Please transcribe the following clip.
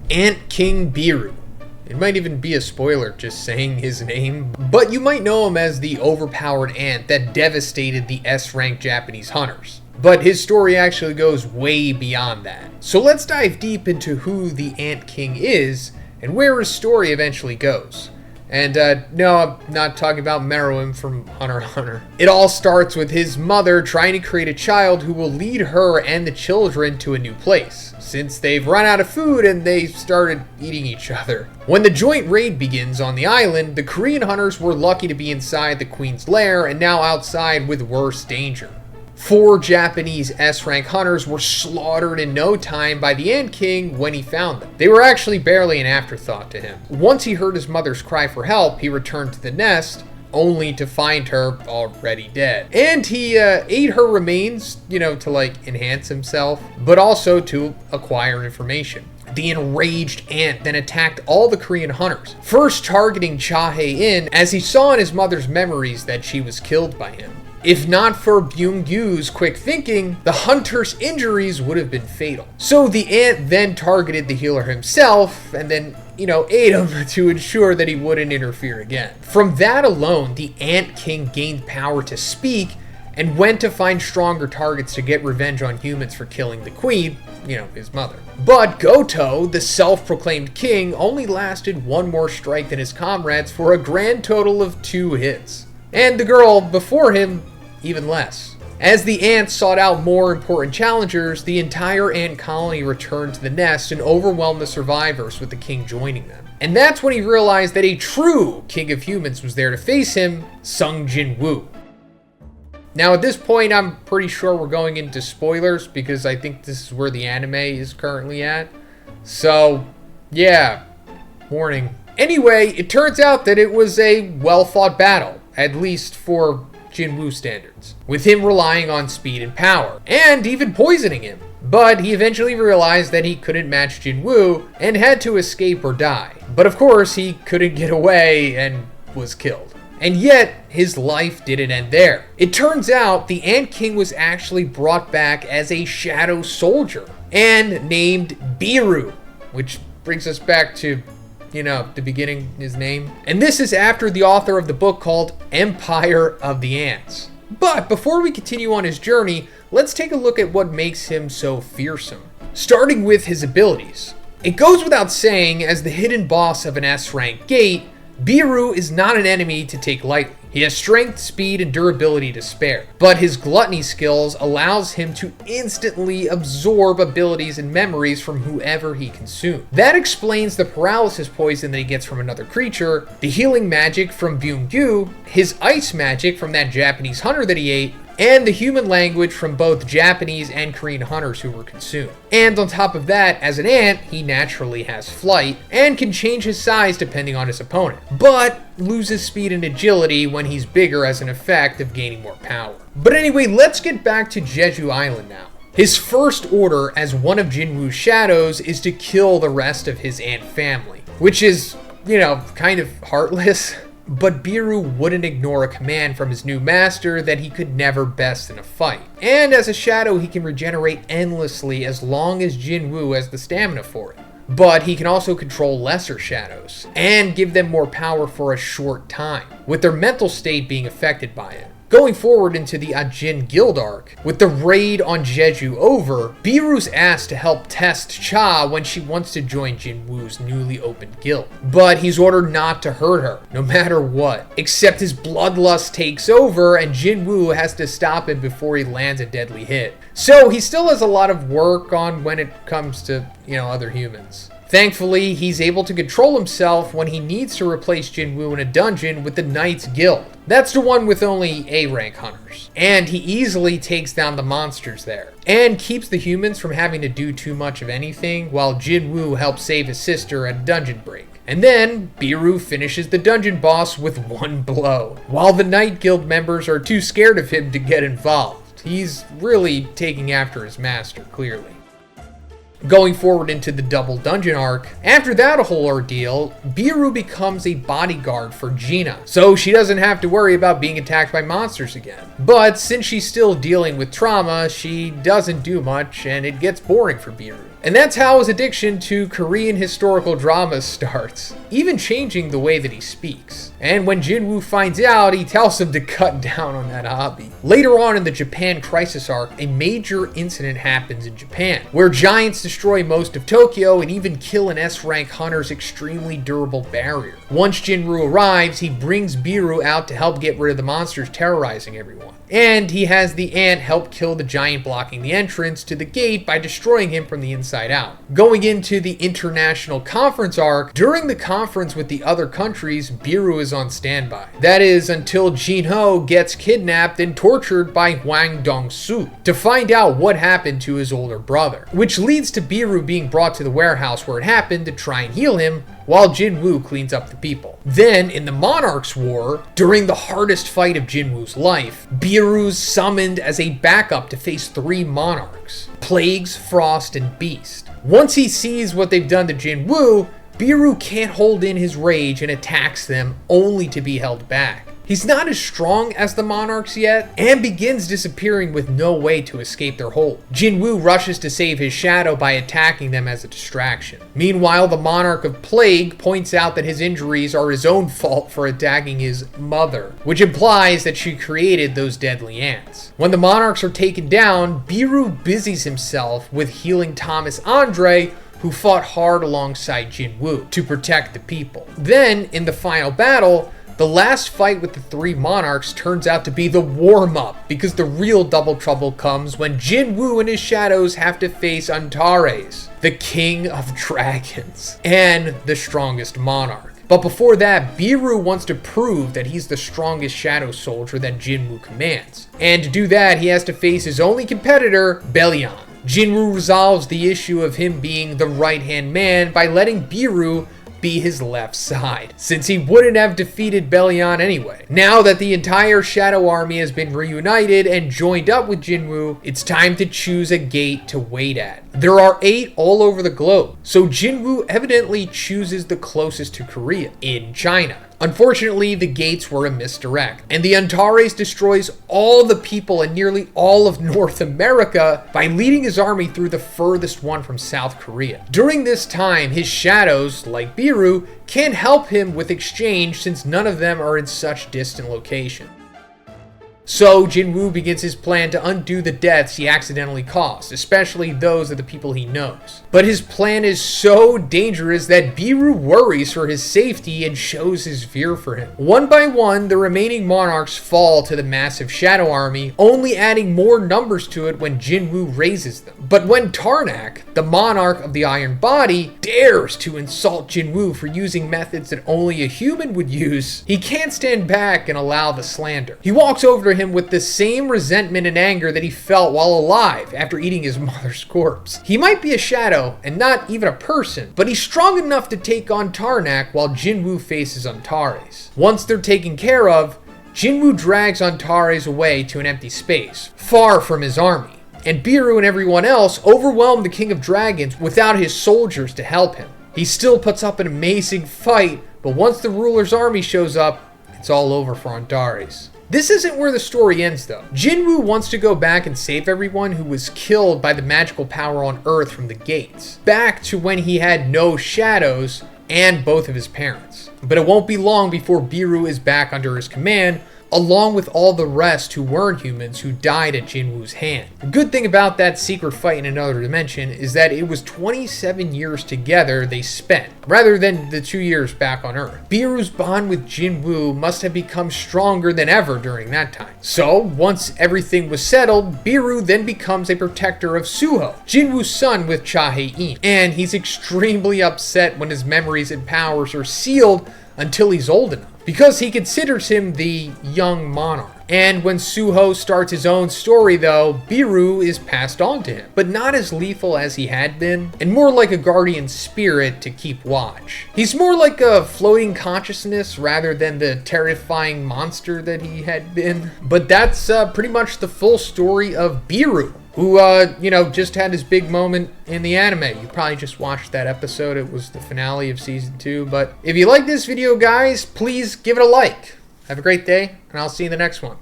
Ant King Beru. It might even be a spoiler just saying his name, but you might know him as the overpowered ant that devastated the S-rank Japanese hunters. But his story actually goes way beyond that. So let's dive deep into who the Ant King is and where his story eventually goes. And no, I'm not talking about Meruem from Hunter x Hunter. It all starts with his mother trying to create a child who will lead her and the children to a new place, since they've run out of food and they started eating each other. When the joint raid begins on the island, the Korean hunters were lucky to be inside the queen's lair and now outside with worse danger. 4 Japanese S-rank hunters were slaughtered in no time by the Ant King when he found them. They were actually barely an afterthought to him. Once he heard his mother's cry for help, he returned to the nest, only to find her already dead. And he ate her remains, to enhance himself, but also to acquire information. The enraged ant then attacked all the Korean hunters, first targeting Cha-hae-in as he saw in his mother's memories that she was killed by him. If not for Byung-gyu's quick thinking, the hunter's injuries would have been fatal. So the ant then targeted the healer himself and then, ate him to ensure that he wouldn't interfere again. From that alone, the Ant King gained power to speak and went to find stronger targets to get revenge on humans for killing the queen, his mother. But Goto, the self-proclaimed king, only lasted one more strike than his comrades for a grand total of 2 hits. And the girl before him, even less. As the ants sought out more important challengers, the entire ant colony returned to the nest and overwhelmed the survivors, with the king joining them. And that's when he realized that a true king of humans was there to face him, Sung Jin-woo. Now at this point, I'm pretty sure we're going into spoilers because I think this is where the anime is currently at. So, yeah, warning. Anyway, it turns out that it was a well-fought battle, at least for Jin-woo standards, with him relying on speed and power, and even poisoning him. But he eventually realized that he couldn't match Jin-woo and had to escape or die. But of course, he couldn't get away and was killed. And yet, his life didn't end there. It turns out the Ant King was actually brought back as a shadow soldier and named Beru, which brings us back to the beginning, his name. And this is after the author of the book called Empire of the Ants. But before we continue on his journey, let's take a look at what makes him so fearsome. Starting with his abilities. It goes without saying, as the hidden boss of an S-rank gate, Beru is not an enemy to take lightly. He has strength, speed, and durability to spare, but his gluttony skills allows him to instantly absorb abilities and memories from whoever he consumes. That explains the paralysis poison that he gets from another creature, the healing magic from Byung-gyu, his ice magic from that Japanese hunter that he ate, and the human language from both Japanese and Korean hunters who were consumed. And on top of that, as an ant, he naturally has flight and can change his size depending on his opponent, but loses speed and agility when he's bigger as an effect of gaining more power. But anyway, let's get back to Jeju Island now. His first order as one of Jin-woo's shadows is to kill the rest of his ant family, which is, kind of heartless. But Beru wouldn't ignore a command from his new master that he could never best in a fight. And as a shadow, he can regenerate endlessly as long as Jin-woo has the stamina for it. But he can also control lesser shadows and give them more power for a short time, with their mental state being affected by it. Going forward into the Ajin Guild arc, with the raid on Jeju over, Beru's asked to help test Cha when she wants to join Jin-woo's newly opened guild. But he's ordered not to hurt her, no matter what. Except his bloodlust takes over and Jin-woo has to stop him before he lands a deadly hit. So he still has a lot of work on when it comes to, other humans. Thankfully, he's able to control himself when he needs to replace Jin-woo in a dungeon with the Knights Guild. That's the one with only A-rank hunters. And he easily takes down the monsters there, and keeps the humans from having to do too much of anything, while Jin-woo helps save his sister at a dungeon break. And then, Beru finishes the dungeon boss with one blow, while the Knight Guild members are too scared of him to get involved. He's really taking after his master, clearly. Going forward into the double dungeon arc, after that whole ordeal, Beru becomes a bodyguard for Gina, so she doesn't have to worry about being attacked by monsters again. But since she's still dealing with trauma, she doesn't do much and it gets boring for Beru. And that's how his addiction to Korean historical dramas starts, even changing the way that he speaks. And when Jinwoo finds out, he tells him to cut down on that hobby. Later on in the Japan Crisis arc, a major incident happens in Japan, where giants destroy most of Tokyo and even kill an S-rank hunter's extremely durable barrier. Once Jinwoo arrives, he brings Beru out to help get rid of the monsters terrorizing everyone. And he has the ant help kill the giant blocking the entrance to the gate by destroying him from the inside out. Going into the international conference arc, during the conference with the other countries, Beru is on standby. That is until Jinho gets kidnapped and tortured by Hwang Dong-soo to find out what happened to his older brother, which leads to Beru being brought to the warehouse where it happened to try and heal him, while Jinwoo cleans up the people. Then, in the Monarch's War, during the hardest fight of Jinwoo's life, Beru's summoned as a backup to face 3 monarchs: Plagues, Frost, and Beast. Once he sees what they've done to Jinwoo, Beru can't hold in his rage and attacks them, only to be held back. He's not as strong as the monarchs yet, and begins disappearing with no way to escape their hold. Jinwoo rushes to save his shadow by attacking them as a distraction. Meanwhile, the monarch of Plague points out that his injuries are his own fault for attacking his mother, which implies that she created those deadly ants. When the monarchs are taken down, Beru busies himself with healing Thomas Andre, who fought hard alongside Jinwoo to protect the people. Then, in the final battle, the last fight with the 3 monarchs turns out to be the warm-up, because the real double trouble comes when Jinwoo and his shadows have to face Antares, the king of dragons, and the strongest monarch. But before that, Beru wants to prove that he's the strongest shadow soldier that Jinwoo commands. And to do that, he has to face his only competitor, Bellion. Jinwoo resolves the issue of him being the right-hand man by letting Beru be his left side, since he wouldn't have defeated Bellion anyway. Now that the entire Shadow Army has been reunited and joined up with Jinwoo, it's time to choose a gate to wait at. There are 8 all over the globe, so Jinwoo evidently chooses the closest to Korea, in China. Unfortunately, the gates were a misdirect, and the Antares destroys all the people in nearly all of North America by leading his army through the furthest one from South Korea. During this time, his shadows, like Beru, can't help him with exchange since none of them are in such distant locations. So Jinwoo begins his plan to undo the deaths he accidentally caused, especially those of the people he knows. But his plan is so dangerous that Beru worries for his safety and shows his fear for him. One by one, the remaining monarchs fall to the massive shadow army, only adding more numbers to it when Jinwoo raises them. But when Tarnak, the monarch of the Iron Body, dares to insult Jinwoo for using methods that only a human would use, he can't stand back and allow the slander. He walks over to him with the same resentment and anger that he felt while alive after eating his mother's corpse. He might be a shadow and not even a person, but he's strong enough to take on Tarnak while Jinwoo faces Antares. Once they're taken care of, Jinwoo drags Antares away to an empty space, far from his army, and Beru and everyone else overwhelm the King of Dragons without his soldiers to help him. He still puts up an amazing fight, but once the ruler's army shows up, it's all over for Antares. This isn't where the story ends though. Jinwoo wants to go back and save everyone who was killed by the magical power on Earth from the gates, back to when he had no shadows and both of his parents. But it won't be long before Beru is back under his command, along with all the rest who weren't humans who died at Jinwoo's hand. The good thing about that secret fight in another dimension is that it was 27 years together they spent, rather than the 2 years back on Earth. Beru's bond with Jinwoo must have become stronger than ever during that time. So, once everything was settled, Beru then becomes a protector of Suho, Jinwoo's son with Zhoniin, and he's extremely upset when his memories and powers are sealed until he's old enough, because he considers him the young monarch. And when Suho starts his own story though, Beru is passed on to him, but not as lethal as he had been, and more like a guardian spirit to keep watch. He's more like a floating consciousness rather than the terrifying monster that he had been. But that's pretty much the full story of Beru, who, just had his big moment in the anime. You probably just watched that episode. It was the finale of season 2. But if you like this video, guys, please give it a like. Have a great day, and I'll see you in the next one.